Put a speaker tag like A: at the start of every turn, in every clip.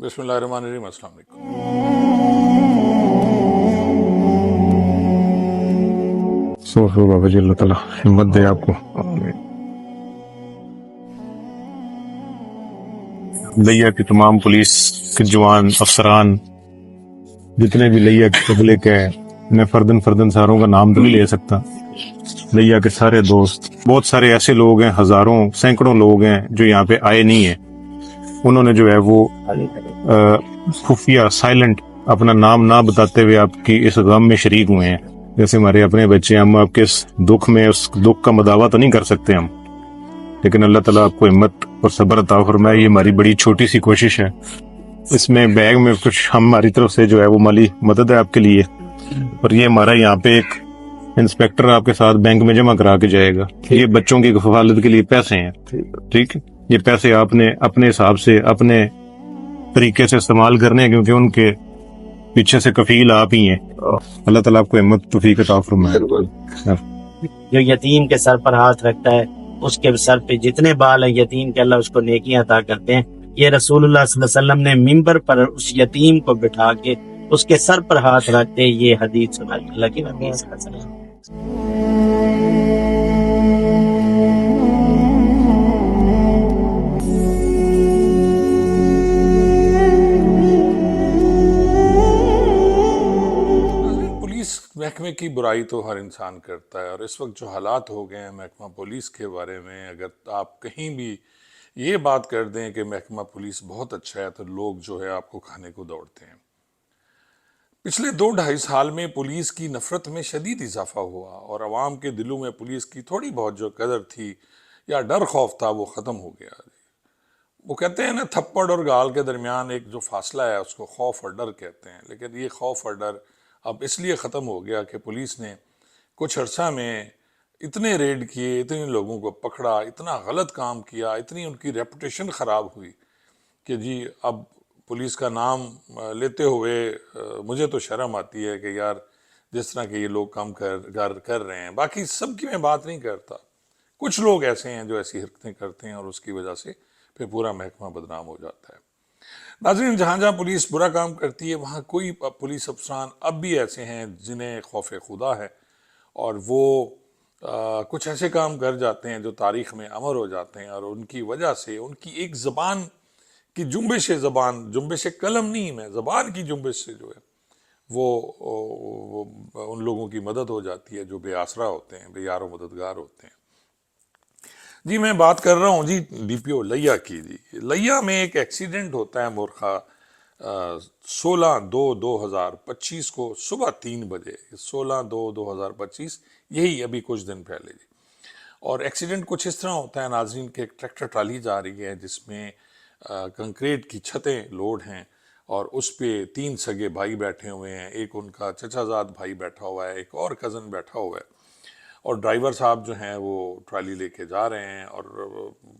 A: बिस्मिल्लाहिर्रहमानिर्रहीम। अस्सलाम वालेकुम।
B: सो बाबा जी, अल्लाह ताला हिम्मत दे आपको। आमीन। लिया की तमाम पुलिस के जवान अफसरान, जितने भी लिया के पब्लिक है, मैं फर्दन फर्दन सारों का नाम तो नहीं ले सकता। लिया के सारे दोस्त, बहुत सारे ऐसे लोग हैं, हजारों सैकड़ों लोग हैं जो यहाँ पे आए नहीं है। उन्होंने जो है वो खुफिया साइलेंट अपना नाम ना बताते हुए आपकी इस गम में शरीक हुए हैं। जैसे हमारे अपने बच्चे, हम आपके इस दुख में, उस दुख का मदावा तो नहीं कर सकते हम, लेकिन अल्लाह ताला आपको हिम्मत और सब्र अता फरमाए। ये हमारी बड़ी छोटी सी कोशिश है। इसमें बैग में कुछ हमारी तरफ से जो है वो माली मदद है आपके लिए, और ये हमारा यहाँ पे एक इंस्पेक्टर आपके साथ बैंक में जमा करा के जाएगा। ये बच्चों की हिफाजत के लिए पैसे हैं, ठीक है। ये पैसे आपने अपने हिसाब से अपने तरीके से इस्तेमाल करने हैं, क्योंकि उनके पीछे से कफील आप ही हैं। अल्लाह ताला आपको हिम्मत तौफीक अता फरमाए।
C: जो यतीम के सर पर हाथ रखता है, उसके सर पे जितने बाल हैं यतीम के, अल्लाह उसको नेकियां अता करते हैं। ये रसूलुल्लाह सल्लल्लाहु अलैहि वसल्लम ने मिंबर पर उस यतीम को बिठा के उसके सर पर हाथ रखते ये हदीस सुनाई, अल्लाह के नबी सल्लल्लाहु अलैहि वसल्लम।
A: पुलिस महकमे की बुराई तो हर इंसान करता है, और इस वक्त जो हालात हो गए हैं महकमा पुलिस के बारे में, अगर आप कहीं भी ये बात कर दें कि महकमा पुलिस बहुत अच्छा है तो लोग जो है आपको खाने को दौड़ते हैं। पिछले 2-2.5 साल में पुलिस की नफरत में शदीद इजाफा हुआ, और आवाम के दिलों में पुलिस की थोड़ी बहुत जो कदर थी या डर खौफ था वो ख़त्म हो गया। वो कहते हैं ना, थप्पड़ और गाल के दरमियान एक जो फासला है उसको खौफ और डर कहते हैं। लेकिन ये खौफ और डर अब इसलिए ख़त्म हो गया कि पुलिस ने कुछ अर्सा में इतने रेड किए, इतने लोगों को पकड़ा, इतना गलत काम किया, इतनी उनकी रेपुटेशन ख़राब हुई कि जी अब पुलिस का नाम लेते हुए मुझे तो शर्म आती है कि यार जिस तरह के ये लोग काम कर रहे हैं। बाकी सबकी मैं बात नहीं करता, कुछ लोग ऐसे हैं जो ऐसी हरकतें करते हैं और उसकी वजह से फिर पूरा महकमा बदनाम हो जाता है। नाज़रीन, जहाँ जहाँ पुलिस बुरा काम करती है वहाँ कोई पुलिस अफसरान अब भी ऐसे हैं जिन्हें खौफ खुदा है, और वो कुछ ऐसे काम कर जाते हैं जो तारीख़ में अमर हो जाते हैं, और उनकी वजह से उनकी एक ज़बान की जुम्बिश कलम नहीं, मैं ज़बान की जुम्बिश से जो है वो उन लोगों की मदद हो जाती है जो बेआसरा होते हैं, बेयारो मददगार होते हैं। जी मैं बात कर रहा हूँ जी डीपीओ लिया की। जी लिया में एक एक्सीडेंट होता है मूर्खा 16/2/2025 को सुबह 3 बजे, 16/2/2025, यही अभी कुछ दिन पहले जी। और एक्सीडेंट कुछ इस तरह होता है नाज़रीन के, एक ट्रैक्टर ट्राली जा रही है जिसमें कंक्रीट की छतें लोड हैं, और उस पे 3 सगे भाई बैठे हुए हैं। एक उनका चचाजाद भाई बैठा हुआ है, एक और कज़न बैठा हुआ है, और ड्राइवर साहब जो हैं वो ट्राली लेके जा रहे हैं, और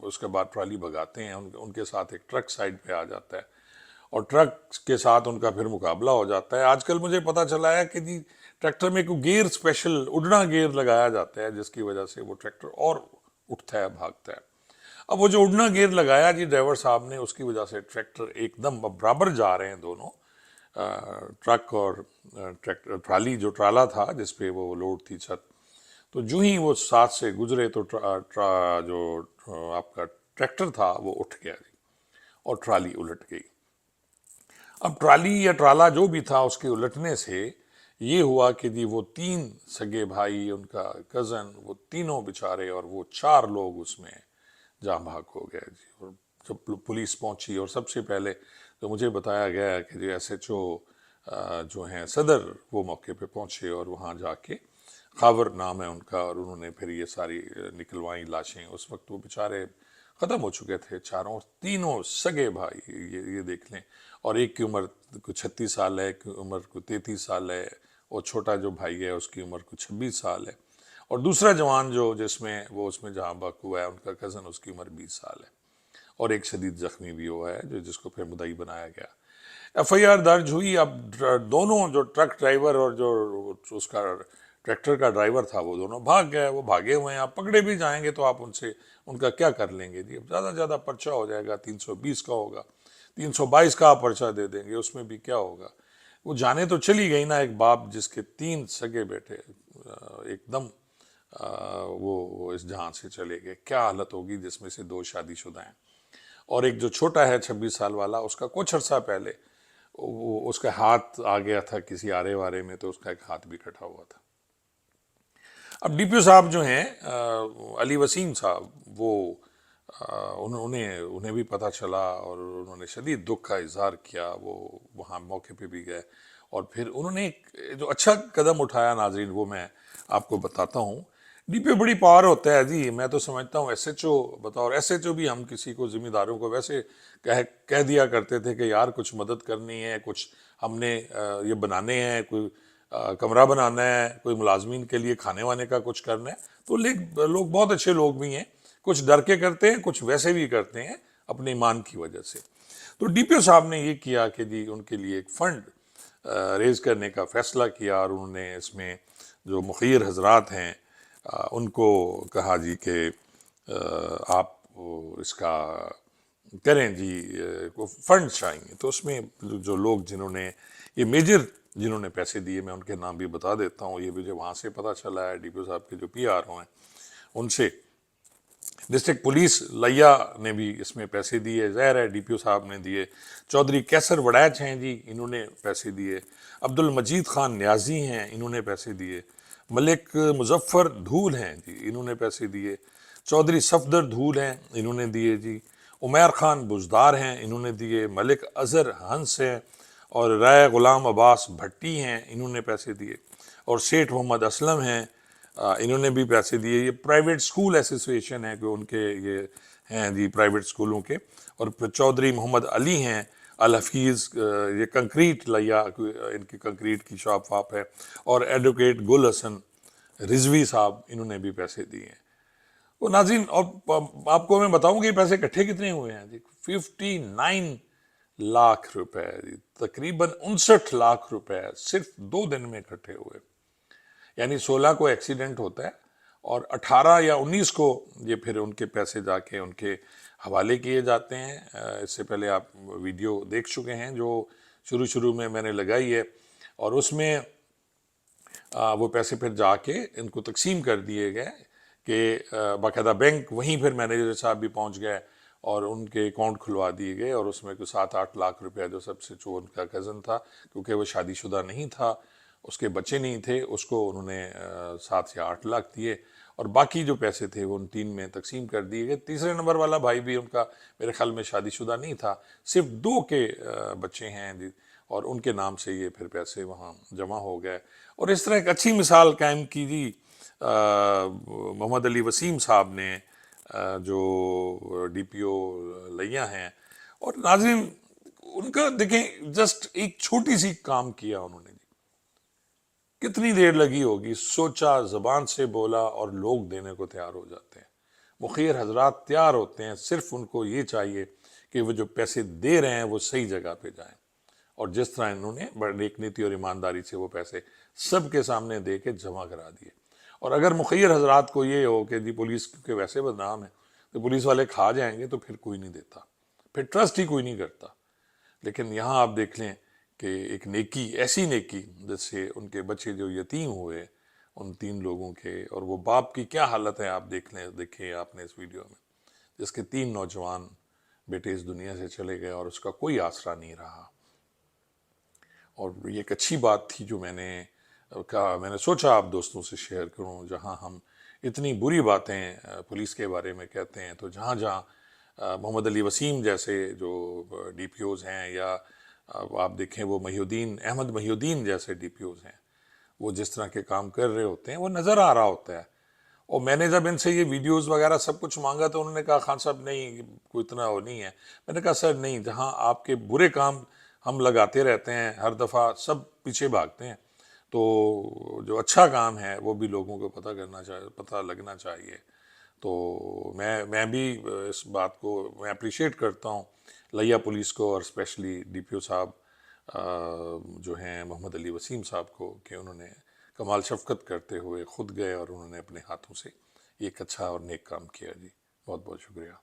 A: उसके बाद ट्राली भगाते हैं। उनके साथ एक ट्रक साइड पे आ जाता है, और ट्रक के साथ उनका फिर मुकाबला हो जाता है। आजकल मुझे पता चला है कि जी ट्रैक्टर में कोई गियर, स्पेशल उड़ना गियर लगाया जाता है, जिसकी वजह से वो ट्रैक्टर और उठता है, भागता है। अब वो जो उड़ना गियर लगाया जी ड्राइवर साहब ने, उसकी वजह से ट्रैक्टर एकदम बराबर जा रहे हैं दोनों, ट्रक और ट्रैक्टर ट्राली, जो ट्राला था जिसपे वो लोड थी छत। तो जो ही वो साथ से गुजरे तो जो आपका ट्रैक्टर था वो उठ गया जी, और ट्राली उलट गई। अब ट्राली या ट्राला जो भी था, उसके उलटने से ये हुआ कि जी वो 3 सगे भाई, उनका कज़न, वो तीनों बेचारे और वो 4 लोग उसमें जहाँ भाग हो गए जी। और जब पुलिस पहुंची, और सबसे पहले तो मुझे बताया गया कि जी SHO जो हैं सदर, वो मौके पे पहुंचे और वहाँ जाके, खावर नाम है उनका, और उन्होंने फिर ये सारी निकलवाई लाशें। उस वक्त वो बेचारे ख़त्म हो चुके थे चारों, तीनों सगे भाई, ये देख लें। और एक की उम्र कुछ 36 साल है, एक की उम्र कुछ 33 साल है, और छोटा जो भाई है उसकी उम्र कुछ 26 साल है, और दूसरा जवान जो जिसमें वो उसमें जहाँ बक हुआ है, उनका कज़न, उसकी उम्र 20 साल है, और एक शदीद ज़ख्मी भी हुआ है जो जिसको फिर मुद्दई बनाया गया। FIR दर्ज हुई। अब दोनों, जो ट्रक ड्राइवर और जो उसका ट्रैक्टर का ड्राइवर था, वो दोनों भाग गए, वो भागे हुए हैं। आप पकड़े भी जाएंगे तो आप उनसे उनका क्या कर लेंगे जी। अब ज़्यादा पर्चा हो जाएगा, 320 का होगा, 322 का आप पर्चा दे देंगे, उसमें भी क्या होगा। वो जाने तो चली गई ना, एक बाप जिसके 3 सगे बेटे एकदम वो इस जहां से चले गए, क्या हालत होगी, जिसमें से 2 शादीशुदा हैं और एक जो छोटा है 26 साल वाला, उसका कुछ अर्सा पहले उसका हाथ आ गया था किसी आरे वारे में, तो उसका एक हाथ भी कटा हुआ था। अब डीपीओ साहब जो हैं अली वसीम साहब, वो उन्हें भी पता चला और उन्होंने शदीद दुख का इजहार किया। वो वहाँ मौके पे भी गए और फिर उन्होंने एक जो अच्छा कदम उठाया नाजरीन, वो मैं आपको बताता हूँ। डीपीओ बड़ी पावर होता है जी, मैं तो समझता हूँ एसएचओ बताओ, एसएचओ भी हम किसी को जिम्मेदारों को वैसे कह दिया करते थे कि यार कुछ मदद करनी है, कुछ हमने ये बनाने हैं, कोई कमरा बनाना है, कोई मुलाजमीन के लिए खाने वाने का कुछ करना है, तो लोग बहुत अच्छे लोग भी हैं, कुछ डर के करते हैं, कुछ वैसे भी करते हैं अपने ईमान की वजह से। तो डीपीओ साहब ने ये किया कि जी उनके लिए एक फंड रेज करने का फैसला किया और उन्होंने इसमें जो मुखिर हजरात हैं उनको कहा जी कि आप इसका करें जी, को फंड चाहिए। तो उसमें जो लोग जिन्होंने ये मेजर जिन्होंने पैसे दिए, मैं उनके नाम भी बता देता हूँ, ये मुझे वहाँ से पता चला है, डीपीओ साहब के जो पीआरओ हैं उनसे। डिस्ट्रिक्ट पुलिस लिया ने भी इसमें पैसे दिए, ज़ाहिर है डीपीओ साहब ने दिए। चौधरी कैसर वड़ैच हैं जी, इन्होंने पैसे दिए। अब्दुल मजीद खान न्याजी हैं, इन्होंने पैसे दिए। मलिक मुजफ्फर धूल हैं जी, इन्होंने पैसे दिए। चौधरी सफदर धूल हैं, इन्होंने दिए जी। उमैर खान बुजदार हैं, इन्होंने दिए। मलिक अजहर हंस हैं और राय गुलाम अब्बास भट्टी हैं, इन्होंने पैसे दिए। और सेठ मोहम्मद असलम हैं, इन्होंने भी पैसे दिए। ये प्राइवेट स्कूल एसोसिएशन है कि उनके ये हैं जी प्राइवेट स्कूलों के। और चौधरी मोहम्मद अली हैं अल हफीज़, ये कंक्रीट लिया, इनकी कंक्रीट की शॉप वाप है। और एडवोकेट गुल हसन रिजवी साहब, इन्होंने भी पैसे दिए हैं। वो नाज़रीन, और आपको मैं बताऊं कि पैसे इकट्ठे कितने हुए हैं जी, 59 लाख रुपए जी, तकरीबन 59 लाख रुपए सिर्फ 2 दिन में इकट्ठे हुए। यानी 16 को एक्सीडेंट होता है और 18 या 19 को ये फिर उनके पैसे जाके उनके हवाले किए जाते हैं। इससे पहले आप वीडियो देख चुके हैं जो शुरू में मैंने लगाई है, और उसमें वो पैसे फिर जाके इनको तकसीम कर दिए गए कि बाकायदा बैंक, वहीं फिर मैनेजर साहब भी पहुंच गए और उनके अकाउंट खुलवा दिए गए। और उसमें कुछ 7-8 लाख रुपया जो सबसे जो उनका कज़न था, क्योंकि वो शादीशुदा नहीं था, उसके बच्चे नहीं थे, उसको उन्होंने 7 या 8 लाख दिए और बाकी जो पैसे थे वो उन 3 में तकसीम कर दिए गए। तीसरे नंबर वाला भाई भी उनका मेरे ख्याल में शादीशुदा नहीं था, सिर्फ 2 के बच्चे हैं और उनके नाम से ये फिर पैसे वहाँ जमा हो गए। और इस तरह एक अच्छी मिसाल कायम की जी मोहम्मद अली वसीम साहब ने, जो डीपीओ लिया हैं। और नाज़रीन, उनका देखें, जस्ट एक छोटी सी काम किया उन्होंने, कितनी देर लगी होगी, सोचा, ज़बान से बोला और लोग देने को तैयार हो जाते हैं। मुखिर हजरात तैयार होते हैं, सिर्फ उनको ये चाहिए कि वो जो पैसे दे रहे हैं वो सही जगह पे जाएं। और जिस तरह इन्होंने बड़ी नीति और ईमानदारी से वो पैसे सबके सामने दे के जमा करा दिए। और अगर मुखिर हजरात को ये हो कि जी पुलिस के वैसे बदनाम है, तो पुलिस वाले खा जाएंगे, तो फिर कोई नहीं देता, फिर ट्रस्ट ही कोई नहीं करता। लेकिन यहाँ आप देख लें कि एक नेकी, ऐसी नेकी जिससे उनके बच्चे जो यतीम हुए उन 3 लोगों के, और वो बाप की क्या हालत है आप देखें आपने इस वीडियो में, जिसके 3 नौजवान बेटे इस दुनिया से चले गए और उसका कोई आसरा नहीं रहा। और ये एक अच्छी बात थी जो मैंने सोचा आप दोस्तों से शेयर करूं। जहां हम इतनी बुरी बातें पुलिस के बारे में कहते हैं, तो जहां जहां मोहम्मद अली वसीम जैसे जो डीपीओज हैं, या आप देखें वो अहमद महिउद्दीन जैसे डीपीओज हैं, वो जिस तरह के काम कर रहे होते हैं वो नज़र आ रहा होता है। और मैंने जब इनसे ये वीडियोस वगैरह सब कुछ मांगा तो उन्होंने कहा खान साहब नहीं, कोई इतना वो नहीं है। मैंने कहा सर नहीं, जहाँ आपके बुरे काम हम लगाते रहते हैं हर दफ़ा सब पीछे भागते हैं, तो जो अच्छा काम है वो भी लोगों को पता लगना चाहिए। तो मैं भी इस बात को मैं अप्रिशिएट करता हूँ लिया पुलिस को, और स्पेशली डीपीओ साहब जो हैं मोहम्मद अली वसीम साहब को, कि उन्होंने कमाल शफकत करते हुए खुद गए और उन्होंने अपने हाथों से एक अच्छा और नेक काम किया जी। बहुत बहुत शुक्रिया।